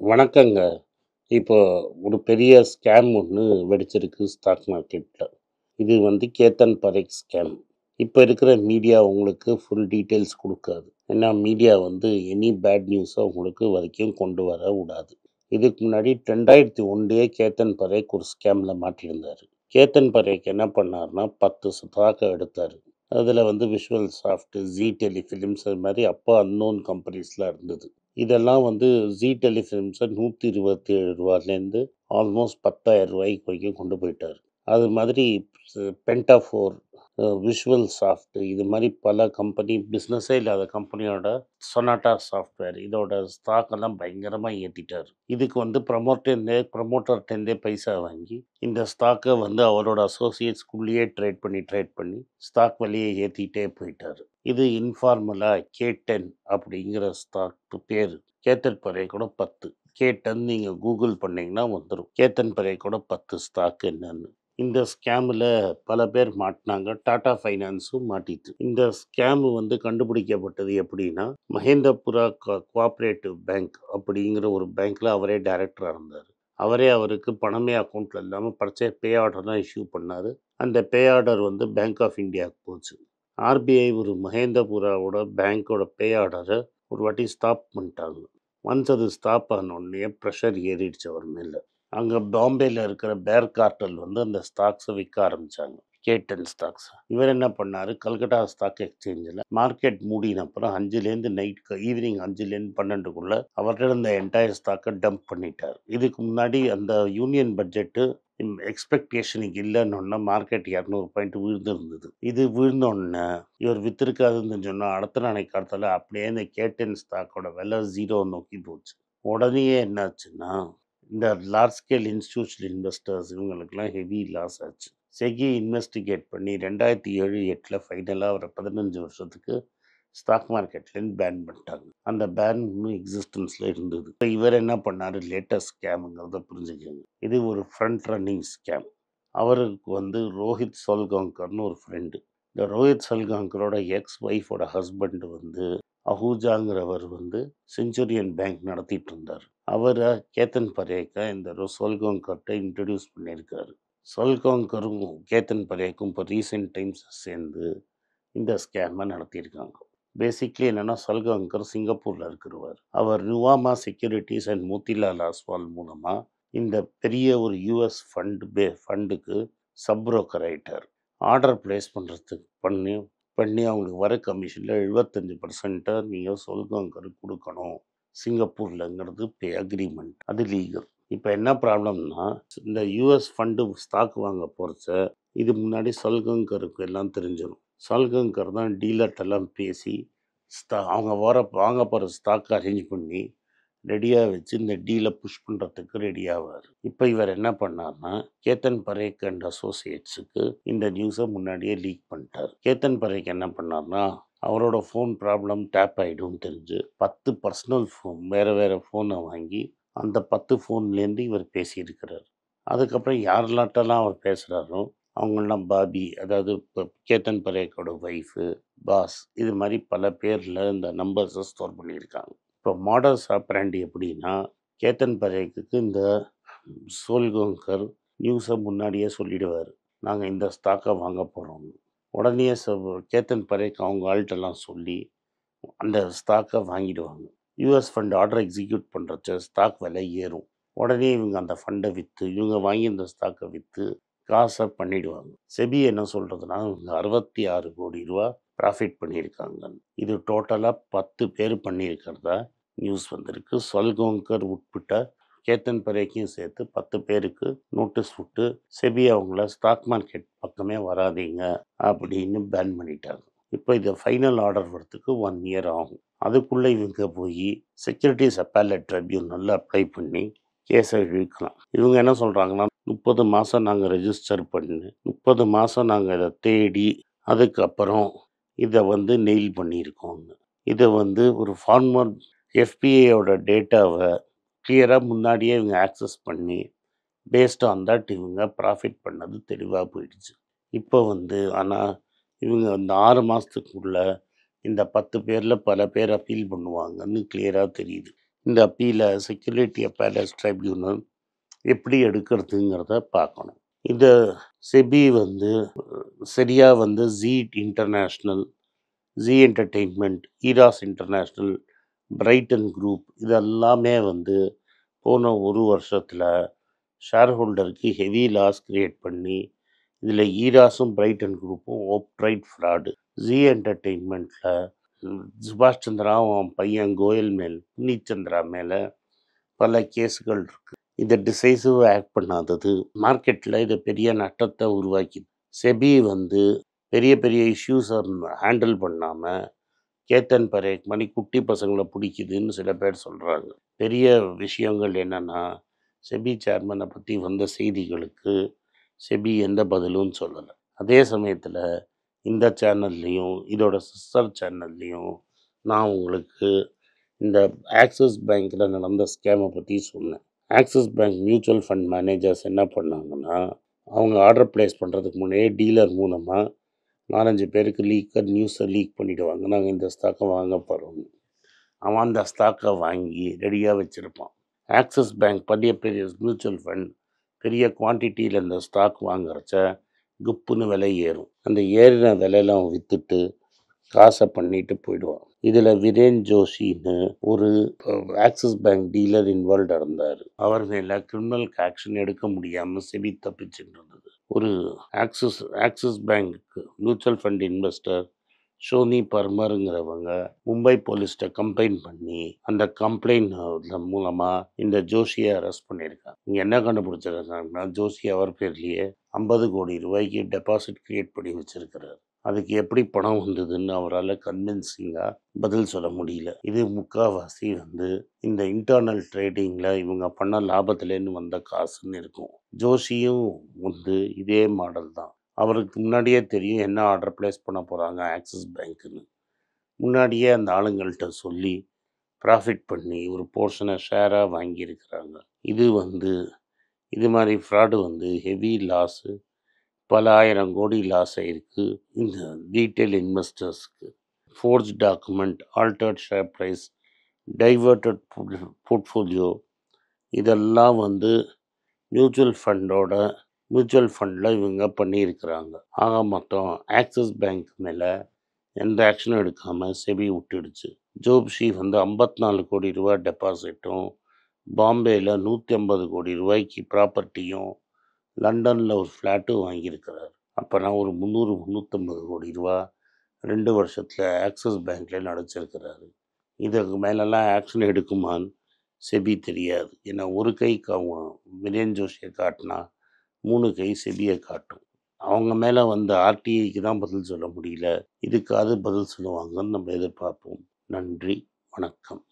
வணக்கங்க. இப்போ ஒரு பெரிய ஸ்கேம் ஒண்ணு வெடிச்சிருக்கு ஸ்டாக் மார்க்கெட்ல. இது கேத்தன் பரேக் ஸ்கேம். இப்ப இருக்கிற மீடியா உங்களுக்கு ஃபுல் டீட்டெயில்ஸ் குடுக்காது. ஏன்னா மீடியா எனி பேட் நியூஸ உங்களுக்கு வரைக்கும் கொண்டு வர விடாது. இதுக்கு முன்னாடி 2001லயே கேத்தன் பரேக் ஒரு ஸ்கேம்ல மாட்டியிருந்தாரு. கேத்தன் பரேக் என்ன பண்ணாருன்னா 10 ஸ்டாக்க எடுத்தாரு. அதுல விஷுவல் சாஃப்ட், ஜீ டெலிஃபிலிம்ஸ் அது மாரி அப்ப அன்னோன் கம்பெனிஸ்லாம் இருந்தது. இதெல்லாம் ஜீ டெலிஃபிலிம்ஸ ரூ. 127லேருந்து ஆல்மோஸ்ட் ரூ. 10,000 வரைக்கும் கொண்டு போயிட்டாரு. அது மாதிரி பென்டாஃபோர், விஷுவல் சாஃப்ட் இது மாரி பல கம்பெனி பிஸ்னஸே இல்லாத கம்பெனியோட சொனாட்டா சாஃப்ட்வேர் இதோட ஸ்டாக் எல்லாம் பயங்கரமா ஏத்திட்டாரு. இதுக்கு ப்ரமோட்டர்ட்டேருந்தே பைசா வாங்கி இந்த ஸ்டாக்க அவரோட அசோசியேட்ஸ்குள்ளேயே ட்ரேட் பண்ணி ஸ்டாக் விலையை ஏத்திட்டே போயிட்டாரு. இது இன்ஃபார்மலா K10 அப்படிங்கிற ஸ்டாக் பேரு. கேத்தன் பரேக்கோட 10. K10 நீங்க கூகுள் பண்ணீங்கன்னா வந்துரும். கேத்தன் பரேக்கோட 10 ஸ்டாக் என்னன்னு. இந்த ஸ்கேம்ல பல பேர் மாட்டுனாங்க. டாடா ஃபைனான்ஸும் மாட்டிச்சு. இந்த ஸ்கேம் கண்டுபிடிக்கப்பட்டது எப்படின்னா, மஹேந்திரபுரா கோஆப்பரேட்டிவ் பேங்க் அப்படிங்கிற ஒரு பேங்க்ல அவரே டைரக்டரா இருந்தாரு. அவருக்கு பணமே அக்கௌண்ட்ல இல்லாம பே ஆர்டர் தான் இஷ்யூ பண்ணாரு. அந்த பே ஆர்டர் பேங்க் ஆஃப் இந்தியாவுக்கு போச்சு. ஆர்பிஐ ஒரு மஹேந்திரபுராவோட பேங்கோட பே ஆர்டரை ஒரு வாட்டி ஸ்டாப் பண்ணிட்டாங்க. ஒன்ஸ் அது ஸ்டாப் ஆன உடனே ப்ரெஷர் ஏறிடுச்சு அவர் மேல. அங்கே பாம்பேல இருக்கிற பேர் கார்ட்டல் அந்த ஸ்டாக்ஸை விற்க ஆரம்பிச்சாங்க. K10 stocks. இவர் என்ன பண்ணாரு, கல்கட்டா ஸ்டாக் எக்ஸ்சேஞ்சில் மார்க்கெட் மூடின அப்புறம் 5லேருந்து ஈவினிங் 5லேருந்து 12க்குள்ள அவர்கிட்ட இருந்த என்டையர் ஸ்டாக்கை டம்ப் பண்ணிட்டார். இதுக்கு முன்னாடி அந்த யூனியன் பட்ஜெட்டு எக்ஸ்பெக்டேஷனுக்கு இல்லைன்னு மார்க்கெட் 200 பாயிண்ட் விழுந்திருந்தது. இது விழுந்தோடனே இவர் வித்திருக்காதுன்னு சொன்னால் அடுத்த நாளைக்கு காலத்தில் அப்படியே இந்த K10 ஸ்டாக்கோட விலை 0 நோக்கி போச்சு. உடனே என்னாச்சுன்னா, இந்த லார்ஜ் ஸ்கேல் இன்ஸ்டிடியூஷனல் இன்வெஸ்டர்ஸ் இவங்களுக்கெல்லாம் ஹெவி லாஸ் ஆச்சு. செகி இன்வெஸ்டிகேட் பண்ணி 2007-8 ஃபைனலாக அவரை 15 வருஷத்துக்கு ஸ்டாக் மார்க்கெட்லேருந்து பேன் பண்ணிட்டாங்க. அந்த பேன் இன்னும் எக்ஸிஸ்டன்ஸில் இருந்தது. இப்போ இவர் என்ன பண்ணார், லேட்டஸ்ட் ஸ்கேமுங்கிறத புரிஞ்சுக்கோங்க. இது ஒரு ஃப்ரண்ட் ரன்னிங் ஸ்கேம். அவருக்கு ரோஹித் சோல்காங்கர்னு ஒரு ஃப்ரெண்டு. இந்த ரோஹித் சோல்காங்கரோட எக்ஸ் ஒய்ஃபோட ஹஸ்பண்ட் அஹூஜாங்கிறவர் செஞ்சுரியன் பேங்க் நடத்திட்டு இருந்தார். அவரை கேத்தன் பரேக்கை இந்த சோல்காங்கர்கிட்ட இன்ட்ரடியூஸ் பண்ணியிருக்காரு. சோல்காங்கரும் கேத்தன் பரேக்கும் இப்போ ரீசெண்ட் டைம்ஸ் சேர்ந்து இந்த ஸ்கேமை நடத்தியிருக்காங்க. பேசிக்லி என்னென்னா, சோல்காங்கர் சிங்கப்பூரில் இருக்கிறவர். அவர் நுவாமா செக்யூரிட்டிஸ் அண்ட் மோத்திலால் ஆஸ்வால் மூலமாக இந்த பெரிய ஒரு யூஎஸ் ஃபண்டுக்கு சப் புரோக்கர் ஆகிட்டார். ஆர்டர் பிளேஸ் பண்ணுறதுக்கு பண்ணி அவங்களுக்கு வர கமிஷனில் 75% நீங்கள் சோல்காங்கருக்கு கொடுக்கணும் சிங்கப்பூர்லங்கிறது அக்ரிமெண்ட். அது லீகல். இப்போ என்ன ப்ராப்ளம்னா, இந்த யூஎஸ் ஃபண்டு ஸ்டாக் வாங்க போகிறச்ச இது முன்னாடி சோல்காங்கருக்கு எல்லாம் தெரிஞ்சிடும். சோல்காங்கர் தான் டீலர்ட்டெல்லாம் பேசி அவங்க வாங்க போகிற ஸ்டாக் அரேஞ்ச் பண்ணி ரெடியாக வச்சு இந்த டீலை புஷ் பண்ணுறதுக்கு ரெடி ஆவார். இப்போ இவர் என்ன பண்ணார்னா, கேத்தன் பரேக் அண்ட் அசோசியேட்ஸுக்கு இந்த நியூஸை முன்னாடியே லீக் பண்ணிட்டார். கேத்தன் பரேக் என்ன பண்ணார்னா, அவரோட ஃபோன் ப்ராப்ளம் டேப் ஆகிடும் தெரிஞ்சு 10 பர்சனல் ஃபோன் வேறு ஃபோனை வாங்கி அந்த 10 ஃபோன்லேருந்து இவர் பேசியிருக்கிறார். அதுக்கப்புறம் யாரெல்லாட்டெல்லாம் அவர் பேசுகிறாரோ அவங்களாம் பாபி, அதாவது இப்போ கேத்தன் பரேக்கோட ஒய்ஃபு, பாஸ், இது மாதிரி பல பேரில் இந்த நம்பர்ஸை ஸ்டோர் பண்ணியிருக்காங்க. இப்போ மாடர்ஸ் ஆப்ராண்டி எப்படின்னா, கேத்தன் பரேக்குக்கு இந்த சோல்காங்கர் நியூஸை முன்னாடியே சொல்லிடுவார், நாங்கள் இந்த ஸ்டாக்கை வாங்க போகிறோம். உடனே கேத்தன் பரேக் அவங்க ஆள்கிட்டலாம் சொல்லி அந்த ஸ்டாக்கை வாங்கிடுவாங்க. யூஎஸ் ஃபண்ட் ஆர்டர் எக்ஸிக்யூட் பண்ணுறச்ச ஸ்டாக் விலை ஏறும். உடனே இவங்க அந்த ஃபண்டை விற்று இவங்க வாங்கி இந்த ஸ்டாக்கை விற்று காசை பண்ணிடுவாங்க. செபி என்ன சொல்கிறதுனா, இவங்க 66 கோடி ரூபா ப்ராஃபிட் பண்ணியிருக்காங்க. இது டோட்டலாக 10 பேர் பண்ணியிருக்கிறதா நியூஸ் வந்திருக்கு. சோல்காங்கர் உட்பட்ட கேத்தன் பரேக்கையும் சேர்த்து 10 பேருக்கு நோட்டீஸ் விட்டு செபி அவங்கள ஸ்டாக் மார்க்கெட் பக்கமே வராதீங்க அப்படின்னு பேன் பண்ணிட்டாங்க. இப்போ இது ஃபைனல் ஆர்டர் வரத்துக்கு 1 இயர் ஆகும். அதுக்குள்ளே இவங்க போய் செக்யூரிட்டிஸ் அப்பேலட் ட்ரிபியூனலில் அப்ளை பண்ணி கேஸை இழுக்கலாம். இவங்க என்ன சொல்கிறாங்கன்னா, 30 மாதம் நாங்கள் ரெஜிஸ்டர் பண்ணி 30 மாதம் நாங்கள் இதை தேடி அதுக்கப்புறம் இதை நெயில் பண்ணியிருக்கோங்க. இதை ஒரு ஃபார்மர் எஃபிஐயோட டேட்டாவை கிளியராக முன்னாடியே இவங்க ஆக்சஸ் பண்ணி பேஸ்ட் ஆன் தட் இவங்க ப்ராஃபிட் பண்ணது தெளிவாக போயிடுச்சு. இப்போ ஆனால் இவங்க 6 மாதத்துக்குள்ள இந்த 10 பேரில் பல பேர் அப்பீல் பண்ணுவாங்கன்னு கிளியராக தெரியுது. இந்த அப்பீலை செக்யூரிட்டி அப்பேலஸ் ட்ரைபியூனல் எப்படி எடுக்கிறதுங்கிறத பார்க்கணும். இந்த செபி வந்து சரியாக வந்து Zee international, Zee entertainment, Eros international, Brighton group இதெல்லாமே வந்து போன ஒரு வருஷத்தில் ஷேர் ஹோல்டருக்கு ஹெவி லாஸ் கிரியேட் பண்ணி, இதில் ஈராஸும் பிரைட்டன் குரூப்பும் ஓப்ரைட் ஃப்ராடு. ஜீ என்டர்டெயின்மெண்ட்டில் சுபாஷ் சந்திராவும் அவன் பையன் கோயல் மேல், புனித் சந்திரா மேலே பல கேஸுகள் இருக்கு. இதை டிசைசிவ் ஆக்ட் பண்ணாதது மார்க்கெட்டில் இதை பெரிய நட்டத்தை உருவாக்கி, செபி வந்து பெரிய பெரிய இஷ்யூஸை ஹேண்டில் பண்ணாமல் கேத்தன் பரேக் மாதிரி குட்டி பசங்களை பிடிக்குதுன்னு சில பேர் சொல்கிறாங்க. பெரிய விஷயங்கள் என்னென்னா, செபி சேர்மனை பற்றி வந்த செய்திகளுக்கு செபி எந்த பதிலும் சொல்லலை. அதே சமயத்தில் இந்த சேனல்லையும் இதோட சிஸ்டர் சேனல்லையும் நான் உங்களுக்கு இந்த ஆக்சிஸ் பேங்க்கில் நடந்த ஸ்கேமை பற்றி சொன்னேன். Axis bank mutual fund managers என்ன பண்ணாங்கன்னா, அவங்க ஆர்டர் ப்ளேஸ் பண்ணுறதுக்கு முன்னாடியே டீலர் மூலமாக 4-5 பேருக்கு நியூஸை லீக் பண்ணிவிடுவாங்க, நாங்கள் இந்த ஸ்டாக்கை வாங்க போகிறோம். அவன் அந்த ஸ்டாக்கை வாங்கி ரெடியாக வச்சுருப்பான். ஆக்சிஸ் பேங்க் பெரிய பெரிய மியூச்சுவல் ஃபண்ட் பெரிய குவான்டிட்டியில் இந்த ஸ்டாக் வாங்குறச்ச குப்புன்னு விலை ஏறும். அந்த ஏறின விலையெல்லாம் விற்றுட்டு காசை பண்ணிட்டு போயிடுவான். இதில் விரேன் ஜோஷின்னு ஒரு ஆக்சிஸ் பேங்க் டீலர் இன்வால்வ் இருந்தார். அவர் மேலே கிரிமினல் ஆக்ஷன் எடுக்க முடியாமல் செபி தப்பிச்சுட்டு இருந்தது. ஒரு Axis bank mutual fund investor Shoni பர்மருங்கிறவங்க மும்பை போலீஸ்கிட்ட கம்ப்ளைண்ட் பண்ணி, அந்த கம்ப்ளைண்ட் மூலமாக இந்த ஜோஷியை அரெஸ்ட் பண்ணியிருக்காங்க. இங்கே என்ன கண்டுபிடிச்சிருக்காங்கன்னா, ஜோஷி அவர் பேர்லேயே 50 கோடி ரூபாய்க்கு டெபாசிட் கிரியேட் பண்ணி வச்சிருக்கிறார். அதுக்கு எப்படி பணம் வந்ததுன்னு அவரால் கன்வின்சிங்காக பதில் சொல்ல முடியல. இது முக்கால்வாசி வந்து இந்த இன்டர்னல் ட்ரேடிங்கில் இவங்க பண்ண லாபத்துலேருந்து வந்த காசுன்னு இருக்கும். ஜோஷியும் வந்து இதே மாடல் தான். அவருக்கு முன்னாடியே தெரியும் என்ன ஆர்டர் ப்ளேஸ் பண்ண போகிறாங்க ஆக்சிஸ் பேங்க்குன்னு. முன்னாடியே அந்த ஆளுங்கள்கிட்ட சொல்லி ப்ராஃபிட் பண்ணி ஒரு போர்ஷனை ஷேராக வாங்கியிருக்கிறாங்க. இது மாதிரி ஃப்ராடு வந்து ஹெவி லாஸு, பல 1000 கோடி லாஸ் ஆகிருக்கு இந்த ரீட்டைல் இன்வெஸ்டர்ஸ்க்கு. Forge document, altered share price, diverted portfolio இதெல்லாம் வந்து மியூச்சுவல் ஃபண்டில் இவங்க பண்ணியிருக்கிறாங்க. ஆக மொத்தம் ஆக்சிஸ் பேங்க் மேலே எந்த ஆக்ஷனும் எடுக்காமல் செபி விட்டுடுச்சு. ஜோஷி வந்து 54 கோடி ரூபா டெபாசிட்டும், பாம்பேயில் 150 கோடி ரூபாய்க்கு ப்ராப்பர்ட்டியும், லண்டனில் ஒரு ஃப்ளாட்டும் வாங்கியிருக்கிறார். அப்போனா ஒரு 300-350 கோடி ரூபா 2 வருஷத்தில் ஆக்சிஸ் பேங்க்கில் நடிச்சிருக்கிறாரு. இதுக்கு மேலெல்லாம் ஆக்ஷன் எடுக்குமான்னு செபி தெரியாது. ஏன்னா ஒரு கை விரேன் ஜோஷியை காட்டினா 3 கை செபியை காட்டும். அவங்க மேலே வந்து ஆர்டிஐக்கு தான் பதில் சொல்ல முடியல, இதுக்காவது பதில் சொல்லுவாங்கன்னு நம்ம எதிர்பார்ப்போம். நன்றி, வணக்கம்.